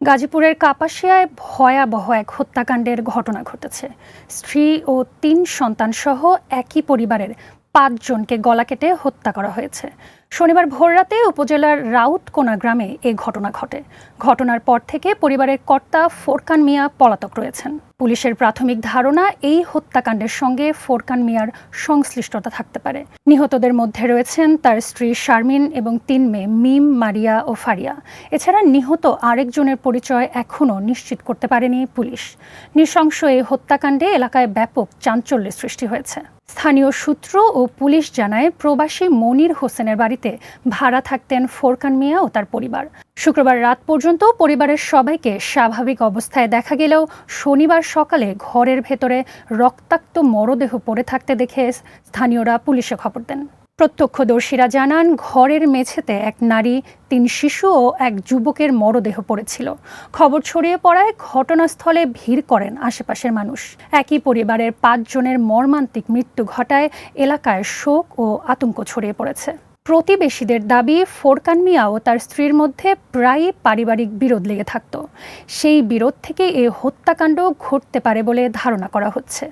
গাজীপুরের কাপাসিয়ায় ভয়াবহ এক হত্যাকাণ্ডের ঘটনা ঘটেছে। স্ত্রী ও ৩ সন্তান সহ একই পরিবারের ৫ জনকে গলা কেটে হত্যা করা হয়েছে। শনিবার ভোররাতে উপজেলার রাউতকোনা গ্রামে এ ঘটনা ঘটে। ঘটনার পর থেকে পরিবারের কর্তা ফোরকান মিয়া পলাতক রয়েছেন। পুলিশের প্রাথমিক ধারণা, এই হত্যাকাণ্ডের সঙ্গে ফোরকান মিয়ার সংশ্লিষ্টতা থাকতে পারে। নিহতদের মধ্যে রয়েছেন তার স্ত্রী শারমিন এবং ৩ মেয়ে মিম, মারিয়া ও ফারিয়া। এছাড়া নিহত আরেকজনের পরিচয় এখনও নিশ্চিত করতে পারেনি পুলিশ। নৃশংস এই হত্যাকাণ্ডে এলাকায় ব্যাপক চাঞ্চল্যের সৃষ্টি হয়েছে। স্থানীয় সূত্র ও পুলিশ জানায়, প্রবাসী মনির হোসেনের বাড়িতে ভাড়া থাকতেন ফোরকান মিয়া ও তার পরিবার। শুক্রবার রাত পর্যন্ত পরিবারের সবাইকে স্বাভাবিক অবস্থায় দেখা গেলেও শনিবার সকালে ঘরের ভেতরে রক্তাক্ত মরদেহ পড়ে থাকতে দেখে স্থানীয়রা পুলিশে খবর দেন। প্রত্যক্ষদর্শীরা জানান, ঘরের মেঝেতে এক নারী, ৩ শিশু ও এক যুবকের মরদেহ পড়েছিল। খবর ছড়িয়ে পড়ায় ঘটনাস্থলে ভিড় করেন আশেপাশের মানুষ। একই পরিবারের ৫ জনের মর্মান্তিক মৃত্যু ঘটায় এলাকায় শোক ও আতঙ্ক ছড়িয়ে পড়েছে। প্রতিবেশীদের দাবি, ফোরকান মিয়া ও তার স্ত্রীর মধ্যে প্রায়ই পারিবারিক বিরোধ লেগে থাকত। সেই বিরোধ থেকে এ হত্যাকাণ্ড ঘটতে পারে বলে ধারণা করা হচ্ছে।